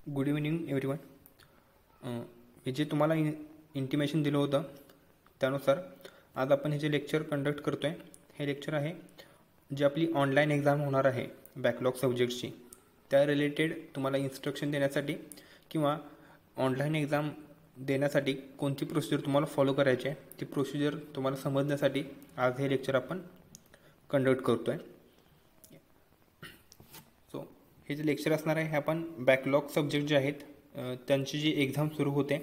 Good evening everyone. मी जे तुम्हाला intimation दिलं होतं त्यानुसार आज आपण हे जे लेक्चर कंडक्ट करतो आहे हे लेक्चर आहे जी आपली ऑनलाईन एक्झाम होणार आहे बॅकलॉग सब्जेक्ट्सची त्या रिलेटेड तुम्हाला इन्स्ट्रक्शन देण्यासाठी किंवा ऑनलाईन एक्झाम देण्यासाठी कोणती प्रोसिजर तुम्हाला फॉलो करायची आहे ती प्रोसिजर तुम्हाला समजण्यासाठी आज हे लेक्चर आपण कंडक्ट करतो आहे. सो हे जे लेक्चर असणार आहे हे आपण बॅकलॉग सब्जेक्ट जे आहेत त्यांची जी एक्झाम सुरू होते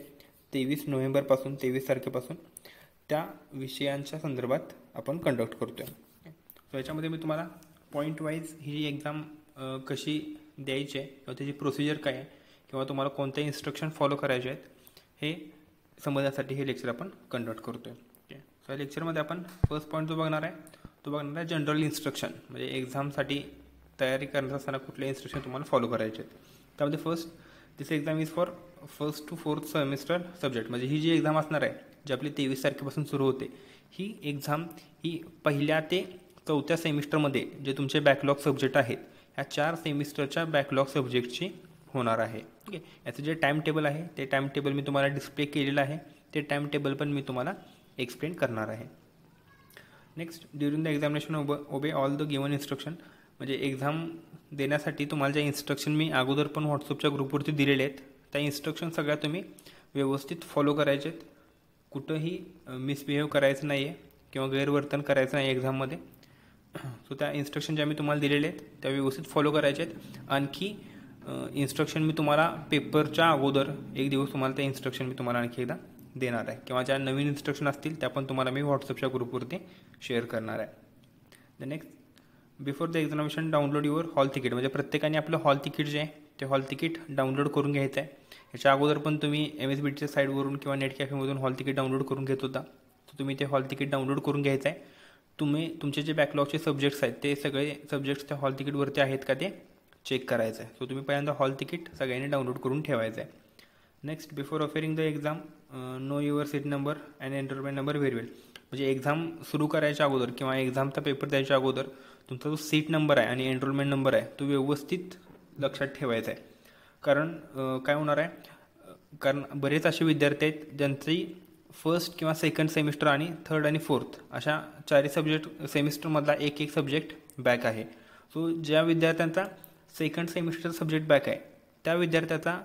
23 नोव्हेंबरपासून 23 तारखेपासून त्या विषयांच्या संदर्भात आपण कंडक्ट करतो आहे. सो याच्यामध्ये मी तुम्हाला पॉईंट वाईज ही जी एक्झाम कशी द्यायची आहे किंवा त्याची प्रोसिजर काय आहे किंवा तुम्हाला कोणते इन्स्ट्रक्शन फॉलो करायचे आहेत हे समजण्यासाठी हे लेक्चर आपण कंडक्ट करतो आहे. ओके, सो या लेक्चरमध्ये आपण फर्स्ट पॉईंट जो बघणार आहे जनरल इन्स्ट्रक्शन, म्हणजे एक्झामसाठी तयारी करत असताना कुठले इन्स्ट्रक्शन तुम्हाला फॉलो करायचे आहेत. त्यामध्ये first this exam is for first to fourth semester subject, म्हणजे ही जी एक्झाम असणार आहे जी आपली 23 तारखेपासून सुरू होते ही एक्झाम ही पहिल्या ते चौथ्या सेमिस्टरमध्ये जे तुमचे बॅकलॉग सब्जेक्ट आहेत ह्या 4 सेमिस्टरच्या बॅकलॉग सब्जेक्टची होणार आहे. ओके, याचं जे टाईम टेबल आहे ते टाईम टेबल मी तुम्हाला डिस्प्ले केलेलं आहे, ते टाईम टेबल पण मी तुम्हाला एक्सप्लेन करणार आहे. Next, during the examination obey all the given instruction, म्हणजे एक्झाम देण्यासाठी तुम्हाला ज्या इन्स्ट्रक्शन मी अगोदर पण व्हॉट्सअपच्या ग्रुपवरती दिलेले आहेत त्या इन्स्ट्रक्शन सगळ्या तुम्ही व्यवस्थित फॉलो करायचे आहेत. कुठंही मिसबिहेव करायचं नाही आहे किंवा गैरवर्तन करायचं नाही एक्झाममध्ये. सो त्या इन्स्ट्रक्शन ज्या मी तुम्हाला दिलेले आहेत त्या व्यवस्थित फॉलो करायचे आहेत. आणखी इन्स्ट्रक्शन मी तुम्हाला पेपरच्या अगोदर एक दिवस तुम्हाला त्या इन्स्ट्रक्शन मी तुम्हाला आणखी एकदा देणार आहे किंवा ज्या नवीन इन्स्ट्रक्शन असतील त्या पण तुम्हाला मी व्हॉट्सअपच्या ग्रुपवरती शेअर करणार आहे. The next, before the examination download your hall ticket, म्हणजे प्रत्येकाने आपलं हॉल तिकीट जे आहे ते हॉल तिकीट डाउनलोड करून घ्यायचं आहे. ह्याच्या अगोदर पण तुम्ही MSBTच्या साईटवरून किंवा नेट कॅफेमधून हॉल तिकीट डाउनलोड करून घेत होता, तर तुम्ही ते हॉल तिकीट डाउनलोड करून घ्यायचं आहे. तुम्ही तुमचे जे बॅकलॉगचे सब्जेक्ट्स आहेत ते सगळे सब्जेक्ट्स त्या हॉल तिकीटवरती आहेत का ते चेक करायचं आहे. सो तुम्ही पहिल्यांदा हॉल तिकीट सगळ्यांनी डाउनलोड करून ठेवायचं आहे. Next, before appearing the exam know your seat number and enrolment number very well, म्हणजे एक्झाम सुरू करायच्या अगोदर किंवा एक्झामचा पेपर द्यायच्या अगोदर तुमचा जो सीट नंबर आहे आणि एनरोलमेंट नंबर आहे तो व्यवस्थित लक्षात ठेवायचा आहे. कारण काय होणार आहे, कारण बरेच असे विद्यार्थी आहेत ज्यांची फर्स्ट किंवा सेकंड सेमिस्टर आणि थर्ड आणि फोर्थ अशा 4 सब्जेक्ट सेमिस्टरमधला एक सब्जेक्ट बॅक आहे. सो ज्या विद्यार्थ्यांचा सेकंड सेमिस्टर सब्जेक्ट बॅक आहे त्या विद्यार्थ्याचा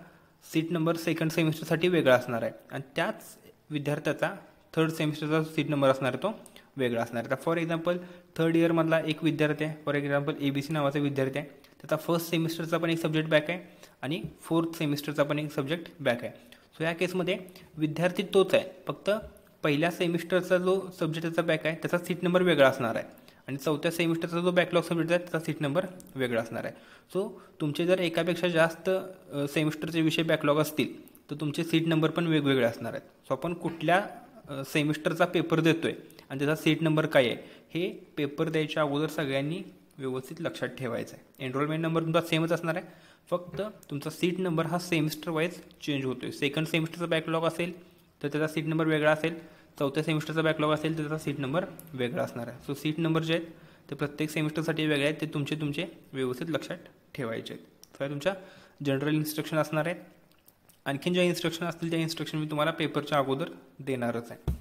सीट नंबर सेकंड सेमिस्टरसाठी वेगळा असणार आहे आणि त्याच विद्यार्थ्याचा थर्ड सेमिस्टरचा सीट नंबर असणार आहे तो वेगळा असणार आहे. फॉर एक्झाम्पल थर्ड इयरमधला एक विद्यार्थी आहे, फॉर एक्झाम्पल ABC नावाचा विद्यार्थी आहे, त्याचा फर्स्ट सेमिस्टरचा पण एक सब्जेक्ट बॅक आहे आणि फोर्थ सेमिस्टरचा पण एक सब्जेक्ट बॅक आहे. सो या केसमध्ये विद्यार्थी तोच आहे, फक्त पहिल्या सेमिस्टरचा जो सब्जेक्टचा बॅक आहे त्याचा सीट नंबर वेगळा असणार आहे आणि चौथ्या सेमिस्टरचा जो बॅकलॉग सब्जेक्ट आहे त्याचा सीट नंबर वेगळा असणार आहे. सो तुमचे जर एकापेक्षा जास्त सेमिस्टरचे विषय बॅकलॉग असतील तर तुमचे सीट नंबर पण वेगवेगळे असणार आहेत. सो आपण कुठल्या सेमिस्टरचा पेपर देतो आहे आणि त्याचा सीट नंबर काय आहे हे पेपर द्यायच्या अगोदर सगळ्यांनी व्यवस्थित लक्षात ठेवायचं आहे. एनरोलमेंट नंबर तुमचा सेमच असणार आहे, फक्त तुमचा सीट नंबर हा सेमिस्टर वाईज चेंज होतो आहे. सेकंड सेमिस्टरचा बॅकलॉग असेल तर त्याचा सीट नंबर वेगळा असेल, चौथ्या सेमिस्टरचा बॅकलॉग असेल तर त्याचा सीट नंबर वेगळा असणार आहे. सो सीट नंबर जे आहेत ते प्रत्येक सेमिस्टरसाठी वेगळे आहेत, ते तुमचे व्यवस्थित लक्षात ठेवायचे आहेत. तर तुमच्या जनरल इन्स्ट्रक्शन असणार आहेत. आणखीन ज्या इन्स्ट्रक्शन असतील त्या इन्स्ट्रक्शन मी तुम्हाला पेपरच्या अगोदर देणारच आहे.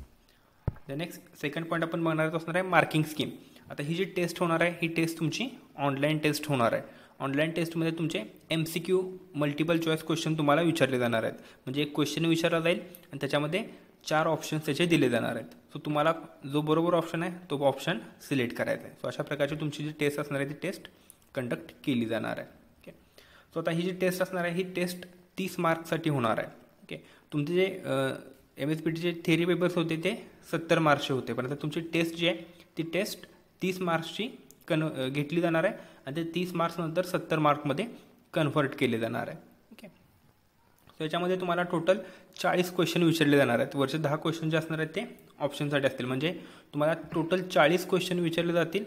द नेक्स्ट सेकंड पॉईंट आपण बघणारच असणार आहे मार्किंग स्कीम. आता ही जी टेस्ट होणार आहे ही टेस्ट तुमची ऑनलाईन टेस्ट होणार आहे. ऑनलाईन टेस्टमध्ये तुमचे MCQ मल्टिपल चॉईस क्वेश्चन तुम्हाला विचारले जाणार आहेत, म्हणजे एक क्वेश्चन विचारला जाईल आणि त्याच्यामध्ये 4 ऑप्शन्स त्याचे दिले जाणार आहेत. सो तुम्हाला जो बरोबर ऑप्शन आहे तो ऑप्शन सिलेक्ट करायचा आहे. सो अशा प्रकारची तुमची जी टेस्ट असणार आहे ती टेस्ट कंडक्ट केली जाणार आहे. ओके, सो आता ही जी टेस्ट असणार आहे ही टेस्ट 30 मार्क्ससाठी होणार आहे. ओके, तुमचे जे MSBTचे थेअरी पेपर्स होते ते 70 मार्क्सचे होते, पण आता तुमची टेस्ट जी आहे ती टेस्ट 30 मार्क्सची घेतली जाणार आहे आणि ते 30 मार्क्स नंतर 70 मार्कमध्ये कन्व्हर्ट केले जाणार आहे. ओके, सो याच्यामध्ये तुम्हाला टोटल 40 क्वेश्चन विचारले जाणार आहेत. वरचे 10 क्वेश्चन जे असणार आहेत ते ऑप्शनसाठी असतील, म्हणजे तुम्हाला टोटल 40 क्वेश्चन विचारले जातील.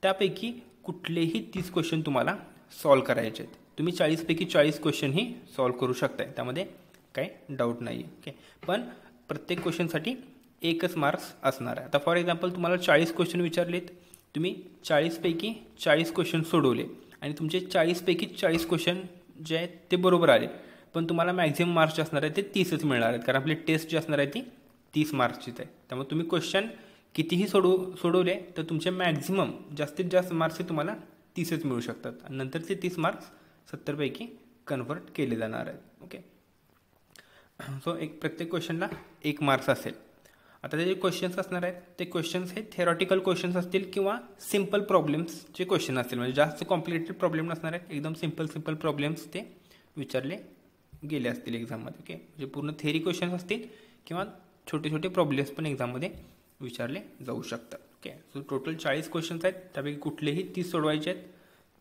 त्यापैकी कुठलेही 30 क्वेश्चन तुम्हाला सॉल्व करायचे आहेत. तुम्ही 40 पैकी 40 क्वेश्चन ही सॉल्व करू शकताय, त्यामध्ये काही डाऊट नाही आहे. ओके, पण प्रत्येक क्वेश्चनसाठी एकच मार्क्स असणार आहे. आता फॉर एक्झाम्पल तुम्हाला 40 क्वेश्चन विचारलेत, तुम्ही 40 पैकी 40 क्वेश्चन सोडवले आणि तुमचे 40 पैकी 40 क्वेश्चन जे आहेत ते बरोबर आले, पण तुम्हाला मॅक्झिमम मार्क्स जे असणार आहे ते 30च मिळणार आहेत, कारण आपली टेस्ट जी असणार आहे ती 30 मार्क्सचीच आहे. त्यामुळे तुम्ही क्वेश्चन कितीही सोडवले तर तुमचे मॅक्झिमम जास्तीत जास्त मार्क्स हे तुम्हाला 30च मिळू शकतात, आणि नंतर ते 30 मार्क्स 70पैकी कन्व्हर्ट केले जाणार आहेत. ओके, सो प्रत्येक क्वेश्चनला 1 मार्क्स असेल. आता ते जे क्वेश्चन्स असणार आहेत ते क्वेश्चन्स हे थेरॉटिकल क्वेश्चन्स असतील किंवा सिम्पल प्रॉब्लेम्सचे क्वेश्चन असतील, म्हणजे जास्त कॉम्प्लिकेटेड प्रॉब्लेम नसणार आहेत, एकदम सिम्पल प्रॉब्लेम्स ते विचारले गेले असतील एक्झाममध्ये. ओके, म्हणजे पूर्ण थेरी क्वेश्चन्स असतील किंवा छोटे छोटे प्रॉब्लेम्स पण एक्झाममध्ये विचारले जाऊ शकतात. ओके, सो टोटल 40 क्वेश्चन्स आहेत, त्यापैकी कुठलेही 30 सोडवायचे आहेत.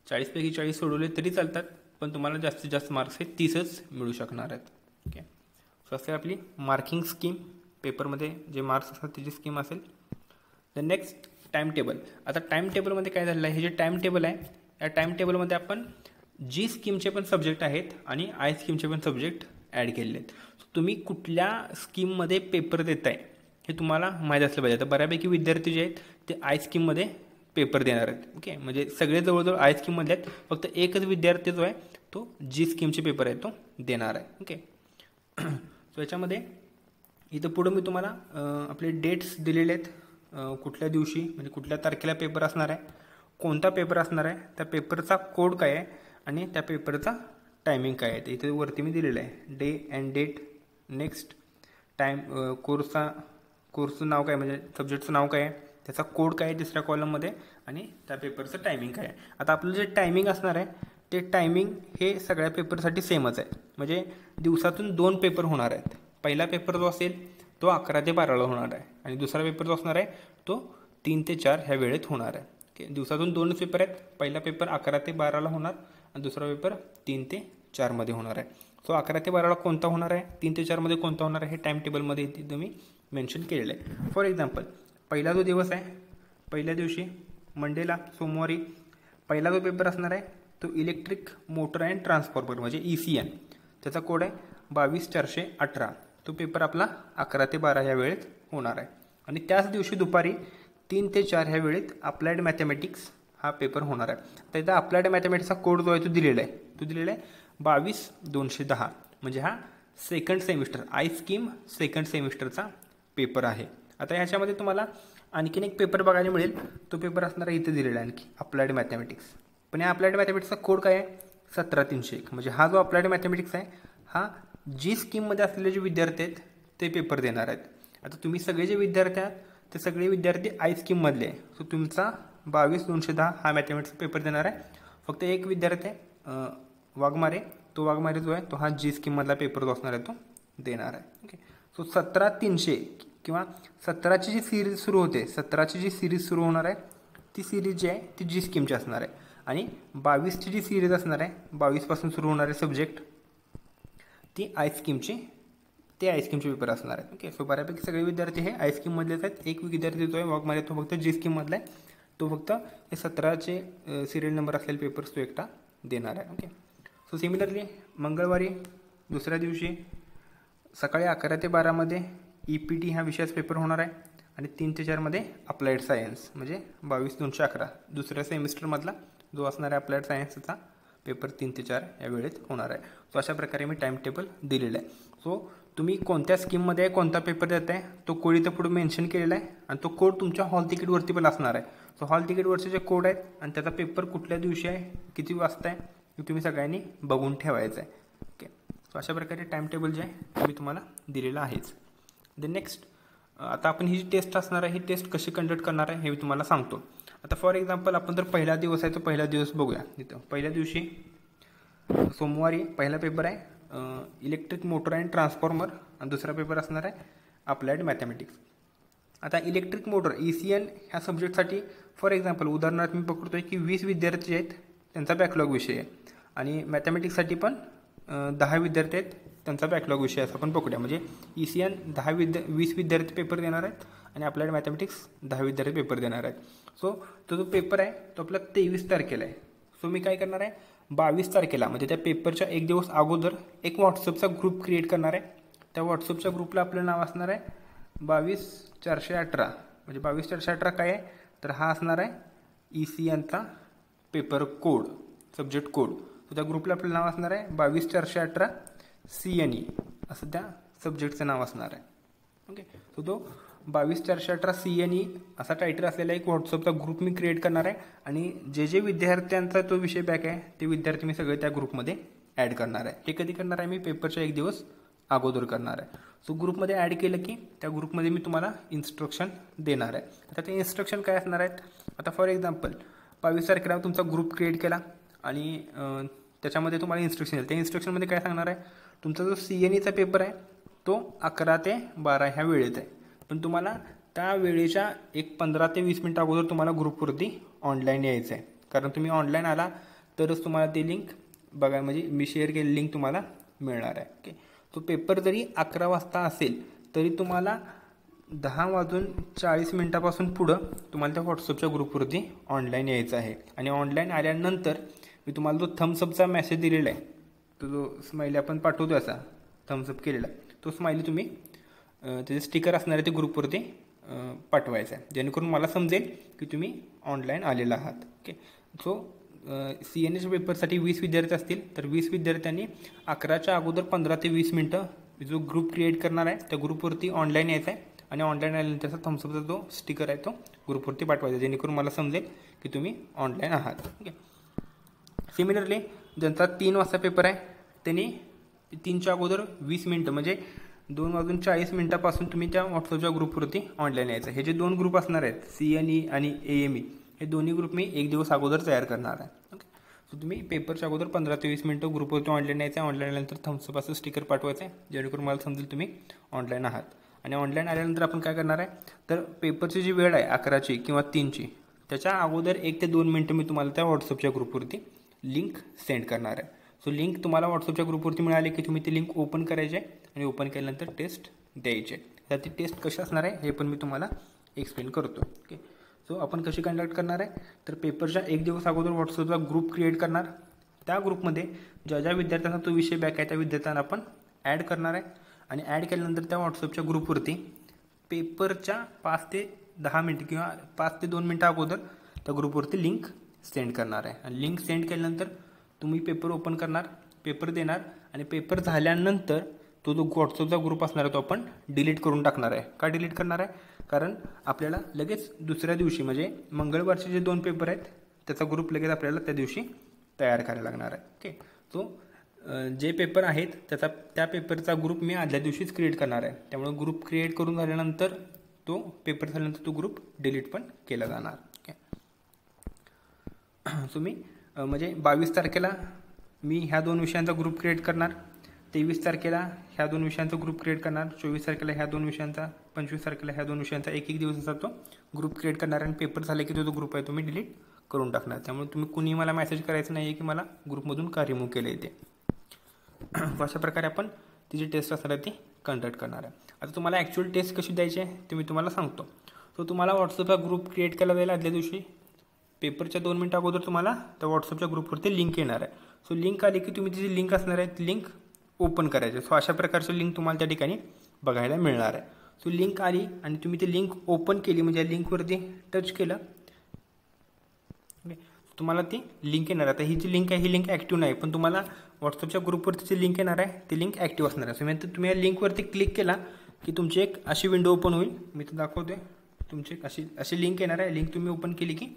40पैकी 40 सोडवले तरी चालतात, पण तुम्हाला जास्तीत जास्त मार्क्स हे 30च मिळू शकणार आहेत. ओके, सो असे आपली मार्किंग स्कीम, पेपरमध्ये जे मार्क्स असतात त्याची स्कीम असेल. The next time table. आता टाईम टेबलमध्ये काय झालेलं आहे, हे जे टाईम टेबल आहे या टाईम टेबलमध्ये आपण जी स्कीमचे पण सब्जेक्ट आहेत आणि आय स्कीमचे पण सब्जेक्ट ॲड केलेले आहेत. तुम्ही कुठल्या स्कीममध्ये पेपर देत आहे हे तुम्हाला माहीत असलं पाहिजे. आता बऱ्यापैकी विद्यार्थी जे आहेत ते आय स्कीममध्ये पेपर देणार आहेत. ओके, म्हणजे सगळे जवळजवळ आय स्कीममधले आहेत, फक्त एकच विद्यार्थी जो आहे तो जी स्कीमचे पेपर आहे तो देणार आहे. ओके, सो याच्यामध्ये इथं पुढं मी तुम्हाला आपले डेट्स दिलेले आहेत, कुठल्या दिवशी म्हणजे कुठल्या तारखेला पेपर असणार आहे, कोणता पेपर असणार आहे, त्या पेपरचा कोड काय आहे आणि त्या पेपरचा टायमिंग काय आहे. इथे वरती मी दिलेलं आहे day and date, next time, कोर्सचं नाव काय म्हणजे सब्जेक्टचं नाव काय आहे, त्याचा कोड काय आहे तिसऱ्या कॉलममध्ये, आणि त्या पेपरचं टायमिंग काय आहे. आता आपलं जे टायमिंग असणार आहे ते टायमिंग हे सगळ्या पेपरसाठी सेमच आहे, म्हणजे दिवसातून 2 पेपर होणार आहेत. पहिला पेपर जो असेल तो 11 ते 12ला होणार आहे, आणि दुसरा पेपर जो असणार आहे तो 3 ते 4 ह्या वेळेत होणार आहे. ओके, दिवसातून 2 पेपर आहेत, पहिला पेपर 11 ते 12ला होणार आणि दुसरा पेपर 3 ते 4मध्ये होणार आहे. सो 11 ते 12ला कोणता होणार आहे, 3 ते 4मध्ये कोणता होणार आहे, हे टाईम टेबलमध्ये इथे तुम्ही मेन्शन केलेलं आहे. फॉर एक्झाम्पल, पहिला जो दिवस आहे, पहिल्या दिवशी मंडेला, सोमवारी पहिला जो पेपर असणार आहे तो इलेक्ट्रिक मोटर अँड ट्रान्सफॉर्मर म्हणजे ECN, त्याचा कोड आहे 22418. तो पेपर आपला 11 ते 12 ह्या वेळेत होणार आहे, आणि त्याच दिवशी दुपारी 3 ते 4 ह्या वेळेत अप्लाइड मॅथमॅटिक्स हा पेपर होणार आहे. तर इथं अप्लाइड मॅथमॅटिक्सचा कोड जो आहे तो दिलेला आहे 22210, म्हणजे हा second semester I scheme second सेमिस्टरचा पेपर आहे. आता ह्याच्यामध्ये तुम्हाला आणखीन एक पेपर बघायला मिळेल, तो पेपर असणार आहे इथे दिलेला आहे आणखी अप्लाइड मॅथमॅटिक्स. पण या अप्लाइड मॅथमॅटिक्सचा कोड काय आहे 17301, म्हणजे हा जो अप्लाइड मॅथमॅटिक्स आहे हा जी स्कीममध्ये असलेले जे विद्यार्थी आहेत ते पेपर देणार आहेत. आता तुम्ही सगळे जे विद्यार्थी आहात ते सगळे विद्यार्थी आय स्कीममधले आहे, सो तुमचा 22210 हा मॅथमॅटिक्सचा पेपर देणार आहे. फक्त एक विद्यार्थी आहे वाघमारे, तो वाघमारे जो आहे तो हा जी स्कीममधला पेपर जो असणार आहे तो देणार आहे. ओके, सो 17300 किंवा 17ची जी सिरीज सुरू होते, 17ची जी सिरीज सुरू होणार आहे ती सिरीज जी आहे ती जी स्कीमची असणार आहे, आणि 22ची जी सिरीज असणार आहे 22पासून सुरू होणारे सब्जेक्ट ती आय स्कीमचे पेपर असणार आहेत. ओके, सो बऱ्यापैकी सगळे विद्यार्थी हे आय स्कीममधलेच आहेत. एक विद्यार्थी जो आहे वाघमारे तो फक्त जी स्कीममधला आहे, तो फक्त हे 17चे सिरियल नंबर असलेले पेपर्स तो एकटा देणार आहे. ओके, सो सिमिलरली मंगळवारी दुसऱ्या दिवशी सकाळी 11 ते 12मध्ये EPT हा विषयाचा पेपर होणार आहे, आणि 3 ते 4मध्ये अप्लाइड सायन्स म्हणजे 22211 दुसऱ्या सेमिस्टरमधला जो असणार आहे अप्लाइड सायन्सचा पेपर 3 ते 4 या वेळेत होणार आहे. सो अशा प्रकारे मी टाईम टेबल दिलेलं आहे. सो तुम्ही कोणत्या स्कीममध्ये कोणता पेपर देत आहे तो कोड इथं पुढे मेन्शन केलेला आहे, आणि तो कोड तुमच्या हॉल तिकीटवरती पण असणार आहे. सो हॉल तिकीटवरचे जे कोड आहेत आणि त्याचा पेपर कुठल्या दिवशी आहे, किती वाजता आहे, हे तुम्ही सगळ्यांनी बघून ठेवायचं आहे. ओके, सो अशा प्रकारे टाईम टेबल जे आहे मी तुम्हाला दिलेलं आहेच. द नेक्स्ट, आता आपण ही जी टेस्ट असणार आहे ही टेस्ट कशी कंडक्ट करणार आहे हे मी तुम्हाला सांगतो. आता फॉर एक्झाम्पल आपण जर पहिला दिवस आहे तो पहिला दिवस बघूया. इथं पहिल्या दिवशी सोमवारी पहिला पेपर आहे इलेक्ट्रिक मोटर अँड ट्रान्सफॉर्मर, आणि दुसरा पेपर असणार आहे अप्लाइड मॅथमॅटिक्स. आता इलेक्ट्रिक मोटर ECN ह्या सब्जेक्टसाठी फॉर एक्झाम्पल उदाहरणार्थ मी पकडतो आहे की 20 विद्यार्थी आहेत त्यांचा बॅकलॉग विषय आहे, आणि मॅथमॅटिक्ससाठी पण 10 विद्यार्थी आहेत त्यांचा बॅकलॉग विषय असं आपण पकडूया. म्हणजे ECN 20 विद्यार्थी पेपर देणार आहेत आणि अप्लाइड मॅथमॅटिक्स 10 विद्यार्थी पेपर देणार आहेत. सो तो जो पेपर आहे तो आपला 23 तारखेला आहे. सो मी काय करणार आहे 22 तारखेला म्हणजे त्या पेपरच्या एक दिवस अगोदर एक व्हॉट्सअपचा ग्रुप क्रिएट करणार आहे. त्या व्हॉट्सअपच्या ग्रुपला आपलं नाव असणार आहे 22418, म्हणजे 22418 काय आहे तर हा असणार आहे ECNचा पेपर कोड, सब्जेक्ट कोड. तर त्या ग्रुपला आपलं नाव असणार आहे 22418 CNE असं त्या सब्जेक्टचं नाव असणार आहे. ओके, सो तो 22-418 CNE असा टायटल असलेला एक व्हॉट्सअपचा ग्रुप मी क्रिएट करणार आहे आणि जे जे विद्यार्थ्यांचा तो विषय बॅक आहे ते विद्यार्थी मी सगळे त्या ग्रुपमध्ये ॲड करणार आहे. हे कधी करणार आहे मी पेपरच्या 1 दिवस अगोदर करणार आहे. सो ग्रुपमध्ये ॲड केलं की त्या ग्रुपमध्ये मी तुम्हाला इन्स्ट्रक्शन देणार आहे. आता ते इन्स्ट्रक्शन काय असणार आहेत, आता फॉर एक्झाम्पल 22 तारखेला तुमचा ग्रुप क्रिएट केला आणि त्याच्यामध्ये तुम्हाला इन्स्ट्रक्शन येईल. त्या इन्स्ट्रक्शनमध्ये काय सांगणार आहे, तुमचा जो CNEचा पेपर आहे तो 11 ते 12 ह्या वेळेत आहे, पण तुम्हाला त्या वेळेच्या एक 15 ते 20 मिनटं अगोदर तुम्हाला ग्रुपवरती ऑनलाईन यायचं आहे. कारण तुम्ही ऑनलाईन आला तरच तुम्हाला ती लिंक बघा, म्हणजे मी शेअर केलेली लिंक तुम्हाला मिळणार आहे. ओके, तो पेपर जरी 11 वाजता असेल तरी तुम्हाला 10:40 पुढं तुम्हाला त्या व्हॉट्सअपच्या ग्रुपवरती ऑनलाईन यायचं आहे. आणि ऑनलाईन आल्यानंतर मी तुम्हाला जो थम्सअपचा मेसेज दिलेला आहे, तो जो स्माइली आपण पाठवतो असा थम्सअप केलेला, तो स्माइली तुम्ही त्याचे स्टिकर असणारे ते ग्रुपवरती पाठवायचं आहे, जेणेकरून मला समजेल की तुम्ही ऑनलाईन आलेला आहात. ओके, सो CNEच्या पेपरसाठी 20 विद्यार्थी असतील तर 20 विद्यार्थ्यांनी 11च्या अगोदर 15 ते 20 मिनटं जो ग्रुप क्रिएट करणार आहे त्या ग्रुपवरती ऑनलाईन यायचं आहे आणि ऑनलाईन आल्यानंतर थम्सअपचा जो स्टिकर आहे तो ग्रुपवरती पाठवायचा, जेणेकरून मला समजेल की तुम्ही ऑनलाईन आहात. ओके, सिमिलरली ज्यांचा 3 वाजता पेपर आहे त्यांनी 3च्या अगोदर 20 मिनटं म्हणजे 2:40 तुम्ही त्या व्हॉट्सअपच्या ग्रुपवरती ऑनलाईन यायचं. हे जे 2 ग्रुप असणार आहेत CNE आणि AME, हे दोन्ही ग्रुप मी 1 दिवस अगोदर तयार करणार आहे. ओके, सो तुम्ही पेपरच्या अगोदर 15 ते 20 मिनटं ग्रुपवरती ऑनलाईन यायचं आहे. ऑनलाईन आल्यानंतर थम्सअप असं स्टिकर पाठवायचं आहे, जेणेकरून मला समजेल तुम्ही ऑनलाईन आहात. आणि ऑनलाईन आल्यानंतर आपण काय करणार आहे, तर पेपरची जी वेळ आहे 11ची किंवा 3ची, त्याच्या अगोदर 1 ते 2 मिनटं मी तुम्हाला त्या व्हॉट्सअपच्या ग्रुपवरती लिंक सेंड करणार आहे. सो लिंक तुम्हाला व्हॉट्सअपच्या ग्रुपवरती मिळाली की तुम्ही ती लिंक ओपन करायची आहे आणि ओपन केल्यानंतर टेस्ट द्यायचे. तर ती टेस्ट कशी असणार आहे हे पण मी तुम्हाला एक्सप्लेन करतो. ओके, सो आपण कशी कंडक्ट करणार आहे, तर पेपरच्या 1 दिवस अगोदर व्हॉट्सअपचा ग्रुप क्रिएट करणार. त्या ग्रुपमध्ये ज्या ज्या विद्यार्थ्यांना तो विषय बॅक आहे त्या विद्यार्थ्यांना आपण ॲड करणार आहे आणि ॲड केल्यानंतर त्या व्हॉट्सअपच्या ग्रुपवरती पेपरच्या 5 ते 10 मिनटं किंवा 5 ते 2 मिनटं अगोदर त्या ग्रुपवरती लिंक सेंड करणार आहे. आणि लिंक सेंड केल्यानंतर तुम्ही पेपर ओपन करणार, पेपर देणार आणि पेपर झाल्यानंतर तो जो व्हॉट्सअपचा ग्रुप असणार आहे तो आपण डिलीट करून टाकणार आहे. का डिलीट करणार आहे, कारण आपल्याला लगेच दुसऱ्या दिवशी म्हणजे मंगळवारचे जे 2 पेपर आहेत त्याचा ग्रुप लगेच आपल्याला त्या दिवशी तयार करायला लागणार आहे. ओके, सो जे पेपर आहेत त्या पेपरचा ग्रुप मी आदल्या दिवशीच क्रिएट करणार आहे. त्यामुळे ग्रुप क्रिएट करून झाल्यानंतर तो पेपर झाल्यानंतर तो ग्रुप डिलीट पण केला जाणार. ओके, सो मी म्हणजे 22 तारखेला मी ह्या 2 विषयांचा ग्रुप क्रिएट करणार, 23 तारखेला ह्या 2 विषयांचा ग्रुप क्रिएट करणार, 24 तारखेला ह्या 2 विषयांचा, 25 तारखेला ह्या 2 विषयांचा एक दिवसाचा तो ग्रुप क्रिएट करणार आणि पेपर झाले की तो जो ग्रुप आहे तो मी डिलीट करून टाकणार. त्यामुळे तुम्ही कुणी मला मेसेज करायचं नाही आहे की मला ग्रुपमधून का रिमूव्ह केलं आहे ते. अशा प्रकारे आपण ती जी टेस्ट असणार आहे ती कंडक्ट करणार आहे. आता तुम्हाला ॲक्च्युअल टेस्ट कशी द्यायची आहे ते मी तुम्हाला सांगतो. सो तुम्हाला व्हॉट्सअपचा ग्रुप क्रिएट केला जाईल आदल्या दिवशी. पेपरच्या 2 मिनटं अगोदर तुम्हाला त्या व्हॉट्सअपच्या ग्रुपवरती लिंक येणार आहे. सो लिंक आली की तुम्ही जी लिंक असणार आहे ती लिंक ओपन करायची. सो अशा प्रकारची लिंक तुम्हाला त्या ठिकाणी बघायला मिळणार आहे. सो लिंक आली आणि तुम्ही ती लिंक ओपन केली म्हणजे या लिंकवरती टच केलं, तुम्हाला ती लिंक येणार. आता ही जी लिंक आहे ही लिंक ॲक्टिव्ह नाही, पण तुम्हाला व्हॉट्सअपच्या ग्रुपवरती जी लिंक येणार आहे ती लिंक ॲक्टिव्ह असणार आहे. सो तुम्ही या लिंकवरती क्लिक केला की तुमची एक अशी विंडो ओपन होईल. मी तर दाखवते, तुमची एक अशी लिंक येणार आहे. लिंक तुम्ही ओपन केली की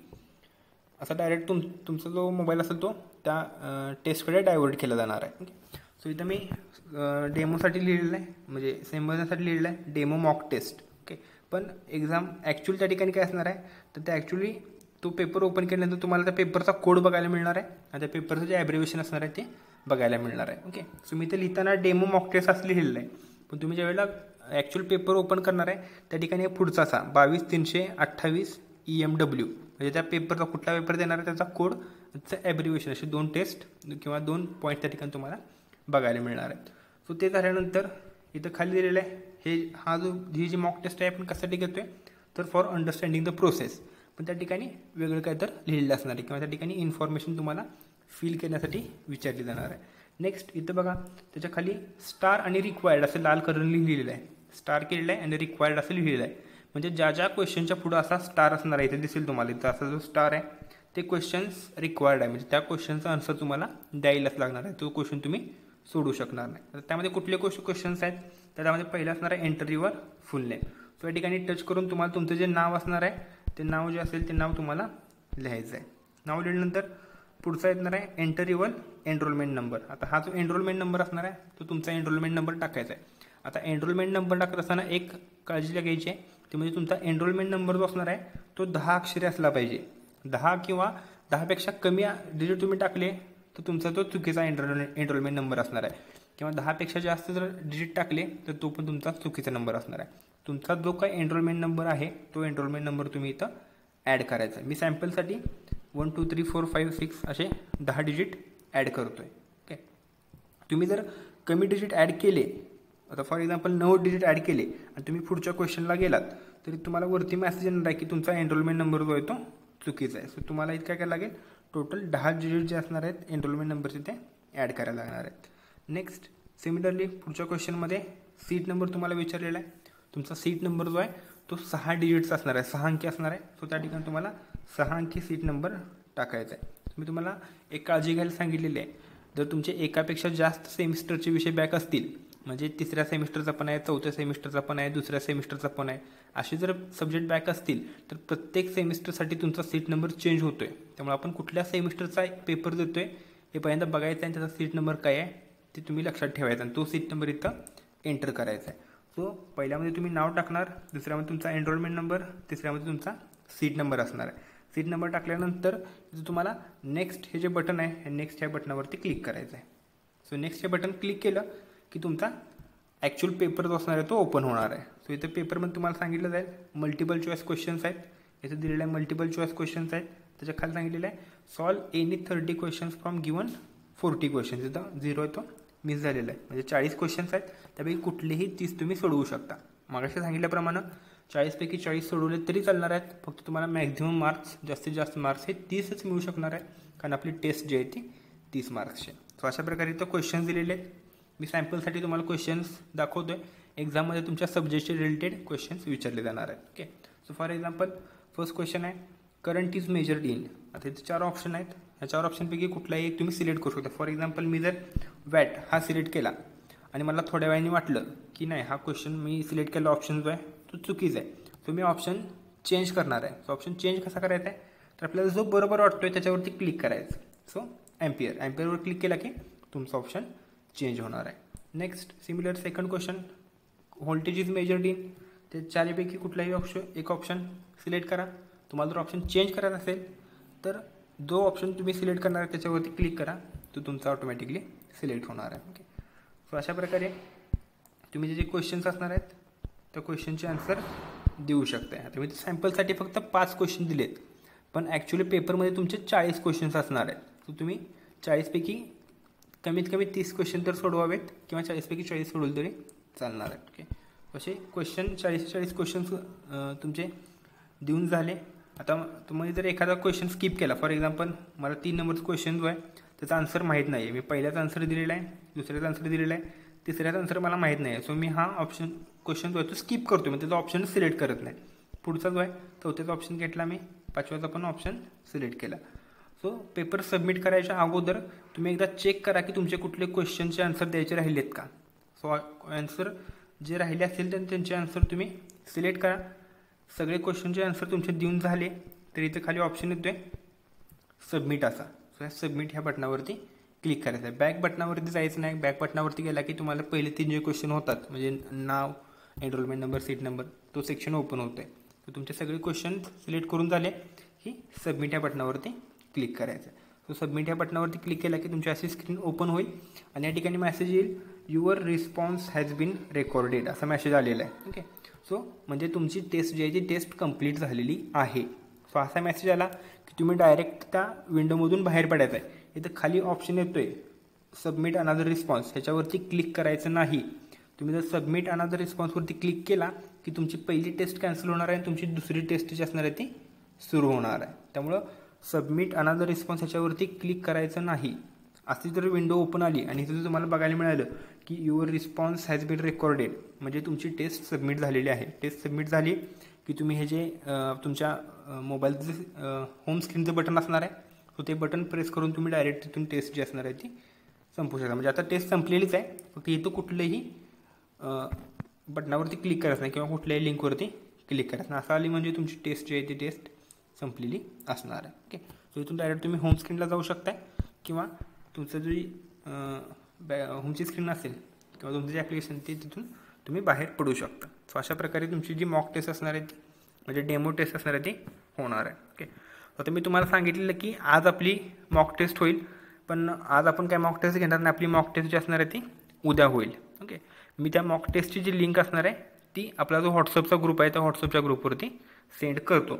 असा डायरेक्ट तुमचा जो मोबाईल असेल तो त्या टेस्टकडे डायव्हर्ट केला जाणार आहे. ओके, सो इथं मी डेमोसाठी लिहिलेलं आहे, म्हणजे समजण्यासाठी लिहिलेलं आहे डेमो मॉक टेस्ट. ओके, पण एक्झाम ॲक्च्युअली त्या ठिकाणी काय असणार आहे, तर ते ॲक्च्युअली तो पेपर ओपन केल्यानंतर तुम्हाला त्या पेपरचा कोड बघायला मिळणार आहे आणि त्या पेपरचं जे ॲब्रिव्हिएशन असणार आहे ते बघायला मिळणार आहे. ओके, सो मी ते लिहिताना डेमो मॉक टेस्ट असं लिहिलेलं आहे, पण तुम्ही ज्यावेळेला ॲक्च्युअल पेपर ओपन करणार आहे त्या ठिकाणी पुढचा असा 22-328 EMW म्हणजे त्या पेपरचा कुठला पेपर देणार आहे त्याचा कोड, त्याचं ॲब्रिव्हिएशन, असे 2 टेस्ट किंवा 2 पॉईंट त्या ठिकाणी तुम्हाला बघायला मिळणार आहेत. सो ते झाल्यानंतर इथं खाली दिलेलं आहे ही जी मॉक टेस्ट आहे आपण कशासाठी घेतो आहे, तर फॉर अंडरस्टँडिंग द प्रोसेस. पण त्या ठिकाणी वेगळं काय तर लिहिलेलं असणार आहे किंवा त्या ठिकाणी इन्फॉर्मेशन तुम्हाला फिल करण्यासाठी विचारली जाणार आहे. नेक्स्ट इथं बघा त्याच्या खाली स्टार आणि रिक्वायर्ड असं लाल कलरने लिहिलेलं आहे. स्टार केलेलं आहे आणि रिक्वायर्ड असं लिहिलेलं आहे. म्हणजे ज्या क्वेश्चनच्या पुढं असा स्टार असणार आहे इथे दिसेल तुम्हाला. इथं असा जो स्टार आहे ते क्वेश्चन्स रिक्वायर्ड आहे, म्हणजे त्या क्वेश्चनचा आन्सर तुम्हाला द्यायलाच लागणार आहे. तो क्वेश्चन तुम्ही सोडू शकणार नाही. तर त्यामध्ये कुठले क्वेश्चन्स आहेत, तर त्यामध्ये पहिलं असणार आहे enter your full name. So या ठिकाणी टच करून तुम्हाला तुमचं जे नाव असणार आहे ते नाव जे असेल ते नाव तुम्हाला लिहायचं आहे. नाव लिहिल्यानंतर पुढचा येणार आहे एंटर युअर एनरोलमेंट नंबर. आता हा जो एनरोलमेंट नंबर असणार आहे तो तुमचा एनरोलमेंट नंबर टाकायचा आहे. आता एनरोलमेंट नंबर टाकत असताना एक काळजी घ्यायची आहे, ते म्हणजे तुमचा एनरोलमेंट नंबर जो असणार आहे तो 10 अक्षरे असला पाहिजे. 10 किंवा 10पेक्षा कमी डिजिट तुम्ही टाकले तर तुमचा तो चुकीचा एनरोलमेंट नंबर असणार आहे, किंवा 10पेक्षा जास्त जर डिजिट टाकले तर तो पण तुमचा चुकीचा नंबर असणार आहे. तुमचा जो काही एनरोलमेंट नंबर आहे तो एनरोलमेंट नंबर तुम्ही इथं ॲड करायचा आहे. मी सॅम्पलसाठी 1 2 3 4 5 6 असे 10 डिजिट ॲड करतो आहे. ओके, तुम्ही जर कमी डिजिट ॲड केले, आता फॉर एक्झाम्पल 9 डिजिट ॲड केले आणि तुम्ही पुढच्या क्वेश्चनला गेलात तरी तुम्हाला वरती मेसेज येणार आहे की तुमचा एनरोलमेंट नंबर जो आहे तो चुकीचा आहे. सो तुम्हाला इतकं काय लागेल, टोटल 10 डिजिट जे असणार आहेत एनरोलमेंट नंबरचे ते ॲड करायला लागणार आहेत. नेक्स्ट सिमिलरली पुढच्या क्वेश्चनमध्ये सीट नंबर तुम्हाला विचारलेला आहे. तुमचा सीट नंबर जो आहे तो 6 डिजिटचा असणार आहे, 6 अंकी असणार आहे. सो त्या ठिकाणी तुम्हाला 6 अंकी सीट नंबर टाकायचा आहे. मी तुम्हाला एक काळजी घ्यायला सांगितलेली आहे, जर तुमचे एकापेक्षा जास्त सेमिस्टरचे विषय बॅक असतील, म्हणजे तिसऱ्या सेमिस्टरचा पण आहे, चौथ्या सेमिस्टरचा पण आहे, दुसऱ्या सेमिस्टरचा पण आहे, असे जर सब्जेक्ट बॅक असतील तर प्रत्येक सेमिस्टरसाठी तुमचा सीट नंबर चेंज होतो आहे. त्यामुळे आपण कुठल्या सेमिस्टरचा पेपर देतो आहे हे पहिल्यांदा बघायचं आहे, त्याचा सीट नंबर काय आहे ते तुम्ही लक्षात ठेवायचा आणि तो सीट नंबर इथं एंटर करायचा आहे. सो पहिल्यामध्ये तुम्ही नाव टाकणार, दुसऱ्यामध्ये तुमचा एनरोलमेंट नंबर, तिसऱ्यामध्ये तुमचा सीट नंबर असणार आहे. सीट नंबर टाकल्यानंतर तुम्हाला नेक्स्ट हे जे बटन आहे हे नेक्स्ट ह्या बटनावरती क्लिक करायचं आहे. सो नेक्स्ट हे बटन क्लिक केलं की तुमचा ॲक्च्युअल पेपर जो असणार आहे तो ओपन होणार आहे. सो इथं पेपरमध्ये तुम्हाला सांगितलं जाईल मल्टिपल चॉईस क्वेश्चन्स आहेत, इथं दिलेलं आहे मल्टिपल चॉईस क्वेश्चन्स आहेत, त्याच्या खाली सांगितलेलं आहे solve any 30 questions from given 40 questions. इथं 0 आहे तो मिस झालेला आहे, म्हणजे 40 क्वेश्चन्स आहेत, त्यापैकी कुठलेही 30 तुम्ही सोडवू शकता. मागाशी सांगितल्याप्रमाणे 40पैकी 40 सोडवले तरी चालणार आहेत, फक्त तुम्हाला मॅक्झिमम मार्क्स जास्तीत जास्त मार्क्स हे 30च मिळू शकणार आहे, कारण आपली टेस्ट जी आहे ती 30 मार्क्सची. सो अशा प्रकारे इथं क्वेश्चन्स दिलेले आहेत. मी सॅम्पलसाठी तुम्हाला क्वेश्चन्स दाखवतो आहे. एक्झाममध्ये तुमच्या सब्जेक्टचे रिलेटेड क्वेश्चन्स विचारले जाणार आहेत. Okay, so for example first question आहे करंट इज मेजर्ड इन. आता इथे 4 ऑप्शन आहेत, ह्या 4 ऑप्शनपैकी कुठलाही एक तुम्ही सिलेक्ट करू शकता. फॉर एक्झाम्पल मी जर वॅट हा सिलेक्ट केला आणि मला थोड्या वेळाने वाटलं की नाही हा क्वेश्चन मी सिलेक्ट केलेला ऑप्शन जो आहे तो चुकीचा आहे, तो मी ऑप्शन चेंज करणार आहे. सो ऑप्शन चेंज कसा करायचा आहे, तर आपल्याला जो बरोबर वाटतो आहे त्याच्यावरती क्लिक करायचं. सो ॲम्पियरवर क्लिक केला की तुमचा ऑप्शन चेंज होणार आहे. Next similar second question voltage is measured in. ते 4पैकी कुठलाही एक ऑप्शन सिलेक्ट करा. तुम्हाला जर ऑप्शन चेंज करायचा असेल तर जो ऑप्शन तुम्ही सिलेक्ट करणार आहे त्याच्यावरती क्लिक करा, तो तुमचा ऑटोमॅटिकली सिलेक्ट होणार आहे. ओके, सो अशा प्रकारे तुम्ही जे क्वेश्चन्स असणार आहेत त्या क्वेश्चनचे आन्सर देऊ शकता. आता मी सॅम्पलसाठी फक्त 5 क्वेश्चन दिलेत, पण ॲक्च्युली पेपरमध्ये तुमचे 40 क्वेश्चन्स असणार आहेत. सो तुम्ही 40पैकी कमीत कमी 30 क्वेश्चन तर सोडवावेत, किंवा 40पैकी 40 सोडवले तरी चालणार आहेत. ओके, असे क्वेश्चन 40 क्वेश्चन्स तुमचे देऊन झाले. आता तुम्ही जर एखादा क्वेश्चन स्किप केला, फॉर एक्झाम्पल मला 3 नंबरचा क्वेश्चन जो आहे त्याचा आन्सर माहीत नाही आहे, मी पहिल्याचा आन्सर दिलेला आहे, दुसऱ्याचा आन्सर दिलेला आहे, तिसऱ्याचा आन्सर मला माहीत नाही आहे, सो मी हा क्वेश्चन जो आहे तो स्किप करतो, म्हणजे त्याचा ऑप्शन सिलेक्ट करत नाही. पुढचा जो आहे चौथ्याचा ऑप्शन घेतला मी, 5व्याचा पण ऑप्शन सिलेक्ट केला. सो पेपर सबमिट करायच्या अगोदर तुम्ही एकदा चेक करा की तुमचे कुठले क्वेश्चनचे आन्सर द्यायचे राहिलेत का. सो आन्सर जे राहिले असतील तर त्यांचे आन्सर तुम्ही सिलेक्ट करा. सगळे क्वेश्चनचे आन्सर तुमचे देऊन झाले तर इथे खाली ऑप्शन येतो आहे सबमिट असा. सो या सबमिट ह्या बटनावरती क्लिक करायचं आहे. बॅक बटनावरती जायचं नाही. बॅक बटनावरती गेला की तुम्हाला पहिले 3 जे क्वेश्चन होतात, म्हणजे नाव, एनरोलमेंट नंबर, सीट नंबर, तो सेक्शन ओपन होतो आहे. तर तुमचे सगळे क्वेश्चन सिलेक्ट करून झाले की सबमिट या बटनावरती क्लिक करायचं. सो सबमिट या बटनावरती क्लिक केला की तुमची अशी स्क्रीन ओपन होईल आणि या ठिकाणी मेसेज येईल your response has been recorded असा मेसेज आलेला आहे. ओके, सो म्हणजे तुमची टेस्ट जी आहे ती टेस्ट कंप्लीट झालेली आहे. सो असा मेसेज आला की तुम्ही डायरेक्ट त्या विंडोमधून बाहेर पडायचं आहे. इथं खाली ऑप्शन येतो आहे सबमिट अनदर रिस्पॉन्स, ह्याच्यावरती क्लिक करायचं नाही. तुम्ही जर सबमिट अनदर रिस्पॉन्सवरती क्लिक केला की तुमची पहिली टेस्ट कॅन्सल होणार आहे आणि तुमची दुसरी टेस्ट जी असणार आहे ती सुरू होणार आहे. त्यामुळं सबमिट अनदर रिस्पॉन्स ह्याच्यावरती क्लिक करायचं नाही. अशी जर विंडो ओपन आली आणि इथं तुम्हाला बघायला मिळालं की your response has been recorded, म्हणजे तुमची टेस्ट सबमिट झालेली आहे. टेस्ट सबमिट झाली की तुम्ही हे जे तुमच्या मोबाईलचं होम स्क्रीनचं बटन असणार आहे, सो ते बटन प्रेस करून तुम्ही डायरेक्ट तिथून टेस्ट जी असणार आहे ती संपू शकता. म्हणजे आता टेस्ट संपलेलीच आहे, फक्त इथं कुठलंही बटनावरती क्लिक करायचं नाही किंवा कुठल्याही लिंकवरती क्लिक करायचं नाही. असं आली म्हणजे तुमची टेस्ट जी आहे ती टेस्ट संपलेली असणार आहे. ओके, सो इथून डायरेक्ट तुम्ही होम स्क्रीनला जाऊ शकताय किंवा तुमचं जी होमची स्क्रीन असेल किंवा तुमचं जे ॲप्लिकेशन ते तिथून तुम्ही बाहेर पडू शकता. सो अशा प्रकारे तुमची जी मॉक टेस्ट असणार आहे ती म्हणजे डेमो टेस्ट असणार आहे ती होणार आहे. ओके, आता मी तुम्हाला सांगितलेलं की आज आपली मॉक टेस्ट होईल, पण आज आपण काय मॉक टेस्ट घेणार नाही. आपली मॉक टेस्ट जी असणार आहे ती उद्या होईल. ओके, मी त्या मॉक टेस्टची जी लिंक असणार आहे ती आपला जो व्हॉट्सअपचा ग्रुप आहे त्या व्हॉट्सअपच्या ग्रुपवरती सेंड करतो.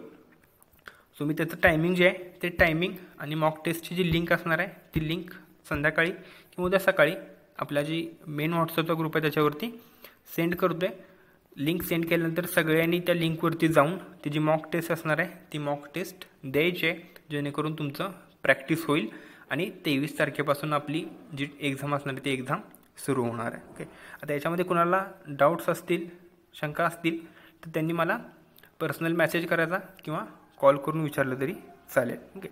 सो मी त्याचं टायमिंग जे आहे ते टायमिंग आणि मॉक टेस्टची जी लिंक असणार आहे ती लिंक संध्याकाळी किंवा उद्या सकाळी आपला जी मेन व्हॉट्सअपचा ग्रुप आहे त्याच्यावरती सेंड करतो आहे. लिंक सेंड केल्यानंतर सगळ्यांनी त्या लिंकवरती जाऊन ती जी मॉक टेस्ट असणार आहे ती मॉक टेस्ट द्यायची आहे, जेणेकरून तुमचं प्रॅक्टिस होईल आणि 23 तारखेपासून आपली जी एक्झाम असणार आहे ती एक्झाम सुरू होणार आहे. ओके, आता याच्यामध्ये कुणाला डाऊट्स असतील, शंका असतील तर त्यांनी मला पर्सनल मेसेज करायचा किंवा कॉल करून विचारलं तरी चालेल. ओके,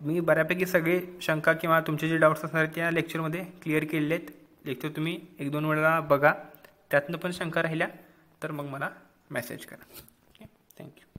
मी बऱ्यापैकी सगळे शंका किंवा तुमचे जे डाऊट्स असणार आहेत त्या लेक्चरमध्ये क्लिअर केलेले आहेत. लेक्चर तुम्ही 1-2 वेळा बघा, त्यातनं पण शंका राहिल्या तर मग मला मेसेज करा. Okay, thank you.